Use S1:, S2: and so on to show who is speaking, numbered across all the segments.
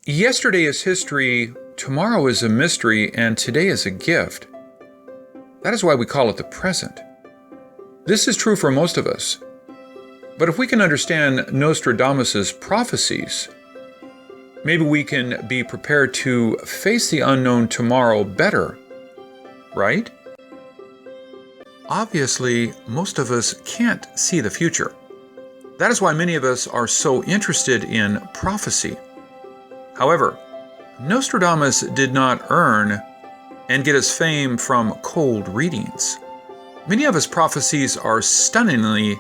S1: Yesterday is history, tomorrow is a mystery, and today is a gift. That is why we call it the present. This is true for most of us. But if we can understand Nostradamus's prophecies, maybe we can be prepared to face the unknown tomorrow better, right? Obviously, most of us can't see the future. That is why many of us are so interested in prophecy. However, Nostradamus did not earn and get his fame from cold readings. Many of his prophecies are stunningly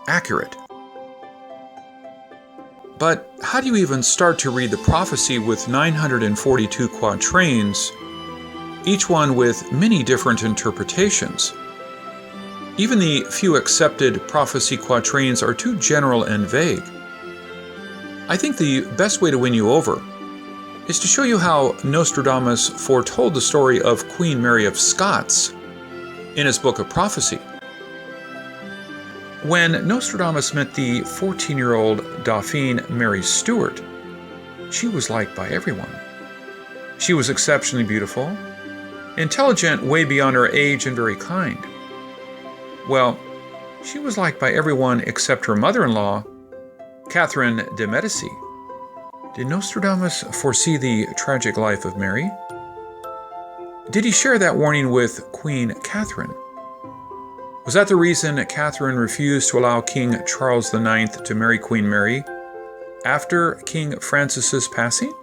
S1: accurate. But how do you even start to read the prophecy with 942 quatrains, each one with many different interpretations? Even the few accepted prophecy quatrains are too general and vague. I think the best way to win you over is to show you how Nostradamus foretold the story of Queen Mary of Scots in his book of prophecy. When Nostradamus met the 14-year-old Dauphine Mary Stuart, she was liked by everyone. She was exceptionally beautiful, intelligent way beyond her age, and very kind. Well, she was liked by everyone except her mother-in-law, Catherine de' Medici. Did Nostradamus foresee the tragic life of Mary? Did he share that warning with Queen Catherine? Was that the reason Catherine refused to allow King Charles IX to marry Queen Mary after King Francis's passing?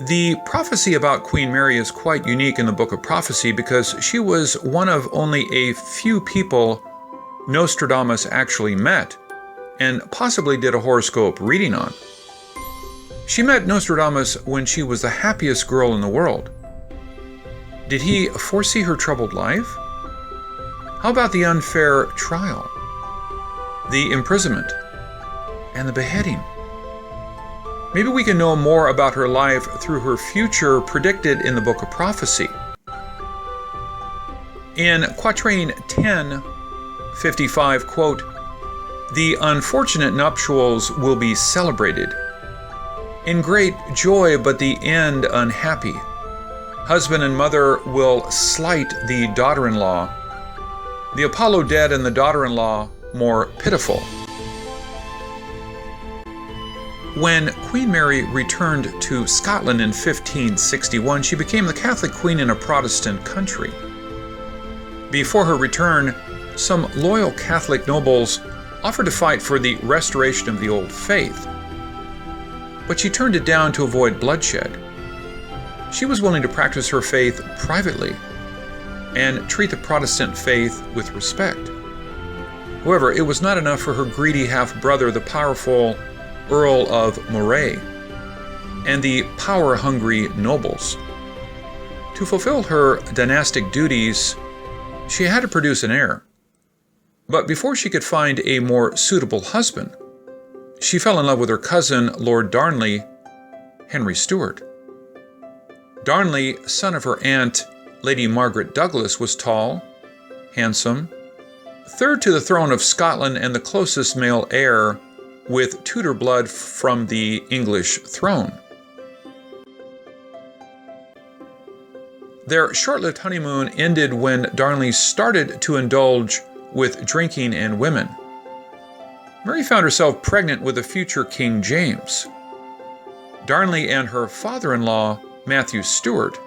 S1: The prophecy about Queen Mary is quite unique in the Book of Prophecy because she was one of only a few people Nostradamus actually met and possibly did a horoscope reading on. She met Nostradamus when she was the happiest girl in the world. Did he foresee her troubled life? How about the unfair trial, the imprisonment, and the beheading? Maybe we can know more about her life through her future predicted in the Book of Prophecy. In quatrain 1055, quote, "The unfortunate nuptials will be celebrated in great joy, but the end unhappy. Husband and mother will slight the daughter-in-law, the Apollo dead and the daughter-in-law more pitiful." When Queen Mary returned to Scotland in 1561, she became the Catholic queen in a Protestant country. Before her return, some loyal Catholic nobles offered to fight for the restoration of the old faith, but she turned it down to avoid bloodshed. She was willing to practice her faith privately and treat the Protestant faith with respect. However, it was not enough for her greedy half-brother, the powerful Earl of Moray, and the power-hungry nobles. To fulfill her dynastic duties, she had to produce an heir. But before she could find a more suitable husband, she fell in love with her cousin, Lord Darnley, Henry Stuart. Darnley, son of her aunt, Lady Margaret Douglas, was tall, handsome, third to the throne of Scotland and the closest male heir with Tudor blood from the English throne. Their short-lived honeymoon ended when Darnley started to indulge with drinking and women. Mary found herself pregnant with the future King James. Darnley and her father-in-law, Matthew Stuart,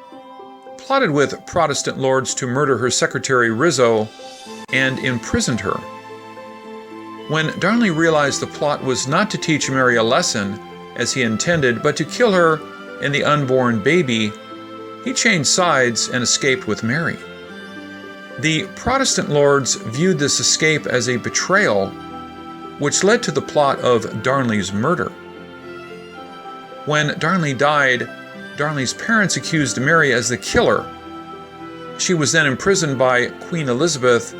S1: plotted with Protestant lords to murder her secretary Rizzo and imprisoned her. When Darnley realized the plot was not to teach Mary a lesson, as he intended, but to kill her and the unborn baby, he changed sides and escaped with Mary. The Protestant lords viewed this escape as a betrayal, which led to the plot of Darnley's murder. When Darnley died, Darnley's parents accused Mary as the killer. She was then imprisoned by Queen Elizabeth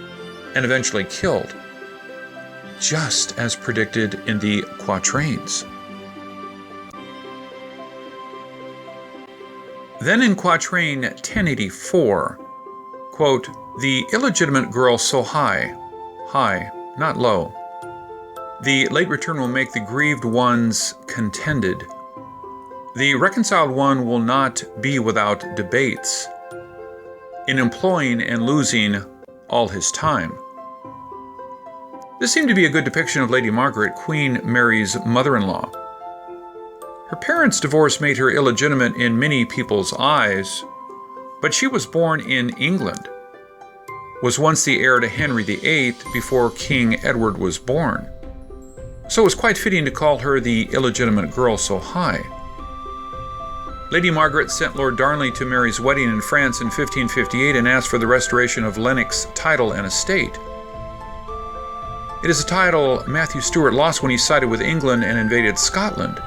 S1: and eventually killed, just as predicted in the quatrains. Then in quatrain 1084, quote, "The illegitimate girl so high, not low, The late return will make the grieved ones contented. The reconciled one will not be without debates, in employing and losing all his time. This seemed to be a good depiction of Lady Margaret, Queen Mary's mother-in-law. Her parents' divorce made her illegitimate in many people's eyes, but she was born in England, was once the heir to Henry VIII before King Edward was born. So it was quite fitting to call her the illegitimate girl so high. Lady Margaret sent Lord Darnley to Mary's wedding in France in 1558 and asked for the restoration of Lennox's title and estate. It is a title Matthew Stewart lost when he sided with England and invaded Scotland.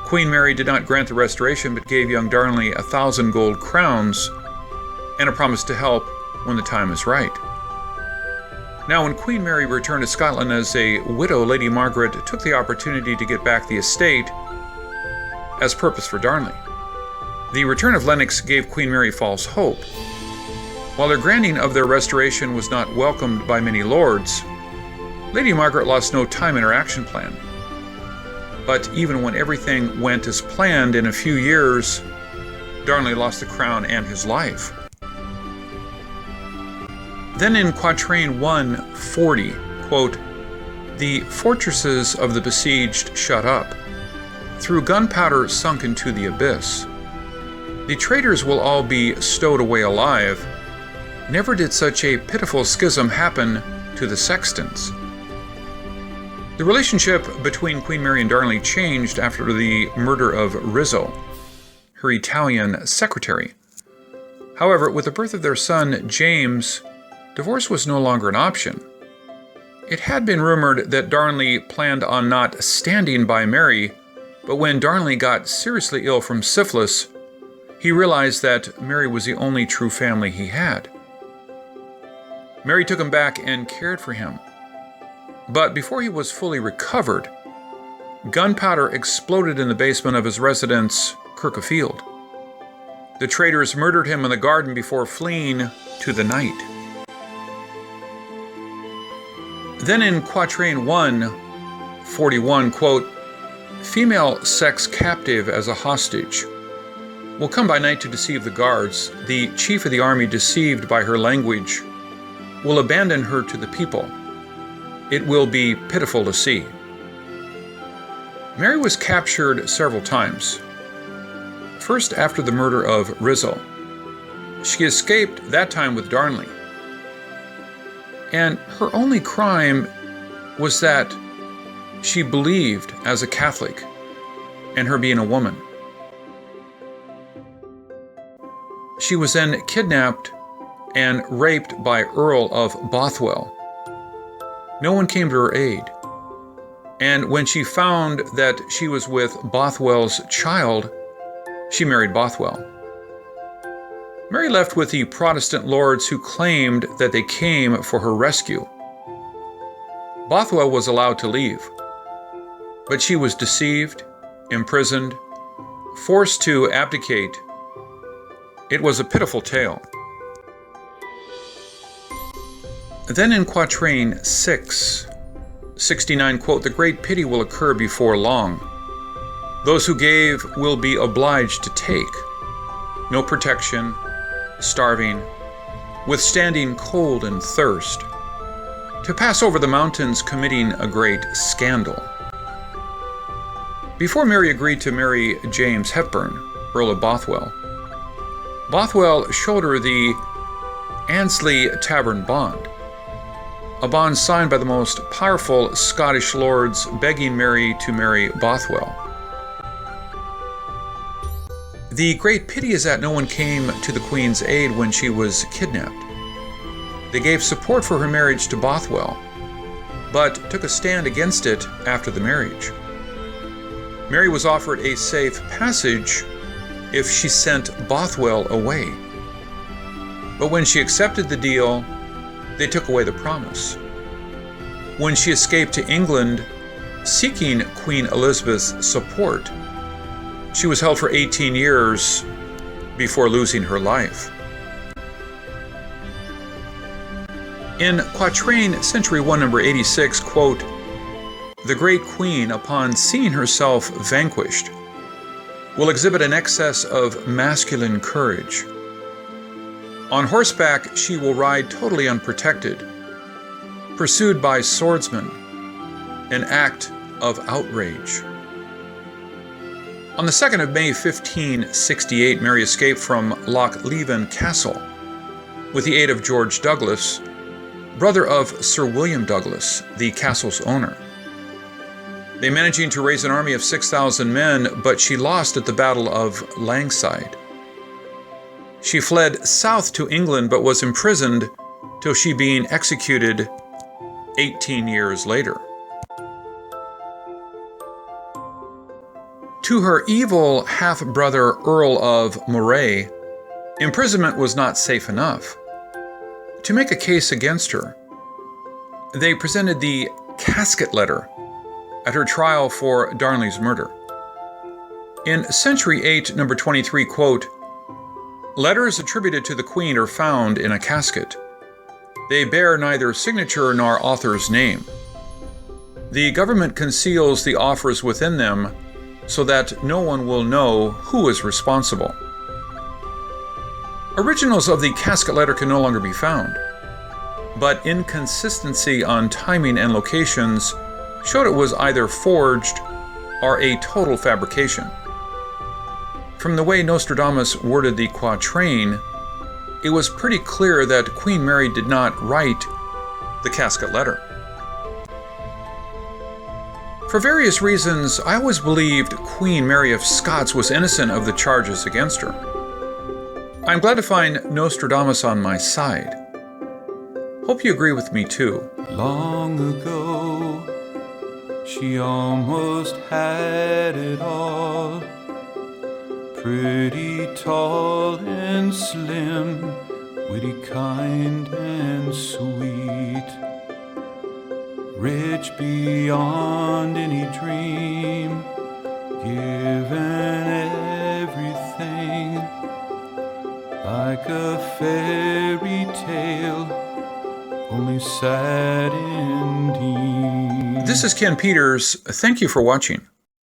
S1: Queen Mary did not grant the restoration, but gave young Darnley 1,000 gold crowns and a promise to help when the time is right. Now, when Queen Mary returned to Scotland as a widow, Lady Margaret took the opportunity to get back the estate as purpose for Darnley. The return of Lennox gave Queen Mary false hope. While their granting of their restoration was not welcomed by many lords, Lady Margaret lost no time in her action plan. But even when everything went as planned, in a few years, Darnley lost the crown and his life. Then in quatrain 140, quote, "The fortresses of the besieged shut up, through gunpowder sunk into the abyss. The traitors will all be stowed away alive. Never did such a pitiful schism happen to the sextons." The relationship between Queen Mary and Darnley changed after the murder of Rizzo, her Italian secretary. However, with the birth of their son James, divorce was no longer an option. It had been rumored that Darnley planned on not standing by Mary, but when Darnley got seriously ill from syphilis, he realized that Mary was the only true family he had. Mary took him back and cared for him. But before he was fully recovered, gunpowder exploded in the basement of his residence, Kirkfield. The traitors murdered him in the garden before fleeing to the night. Then in quatrain 141, quote, "Female sex captive as a hostage will come by night to deceive the guards. The chief of the army, deceived by her language, will abandon her to the people. It will be pitiful to see." Mary was captured several times. First after the murder of Rizzo. She escaped that time with Darnley. And her only crime was that she believed as a Catholic, and her being a woman. She was then kidnapped and raped by Earl of Bothwell. No one came to her aid. And when she found that she was with Bothwell's child, she married Bothwell. Mary left with the Protestant lords who claimed that they came for her rescue. Bothwell was allowed to leave, but she was deceived, imprisoned, forced to abdicate. It was a pitiful tale. Then in quatrain 669, quote, "The great pity will occur before long. Those who gave will be obliged to take. No protection, starving, withstanding cold and thirst, to pass over the mountains committing a great scandal." Before Mary agreed to marry James Hepburn, Earl of Bothwell, Bothwell showed her the Annesley Tavern Bond, a bond signed by the most powerful Scottish lords begging Mary to marry Bothwell. The great pity is that no one came to the Queen's aid when she was kidnapped. They gave support for her marriage to Bothwell, but took a stand against it after the marriage. Mary was offered a safe passage if she sent Bothwell away. But when she accepted the deal, they took away the promise. When she escaped to England, seeking Queen Elizabeth's support, she was held for 18 years before losing her life. In quatrain century 1, number 86, quote, the great queen, upon seeing herself vanquished, will exhibit an excess of masculine courage. On horseback, she will ride totally unprotected, pursued by swordsmen, an act of outrage. On the 2nd of May 1568, Mary escaped from Lochleven Castle with the aid of George Douglas, brother of Sir William Douglas, the castle's owner. They managing to raise an army of 6,000 men, but she lost at the Battle of Langside. She fled south to England, but was imprisoned till she being executed 18 years later. To her evil half-brother Earl of Moray, imprisonment was not safe enough. To make a case against her, they presented the Casket letter at her trial for Darnley's murder. In Century 8, number 23, quote, "Letters attributed to the Queen are found in a casket. They bear neither signature nor author's name. The government conceals the offers within them so that no one will know who is responsible." Originals of the Casket letter can no longer be found, but inconsistency on timing and locations showed it was either forged or a total fabrication. From the way Nostradamus worded the quatrain, it was pretty clear that Queen Mary did not write the Casket letter. For various reasons, I always believed Queen Mary of Scots was innocent of the charges against her. I'm glad to find Nostradamus on my side. Hope you agree with me too.
S2: Long ago, she almost had it all. Pretty tall and slim, witty, kind and sweet. Rich beyond any dream, given everything. Like a fairy tale, only sad indeed.
S1: This is Ken Peters. Thank you for watching.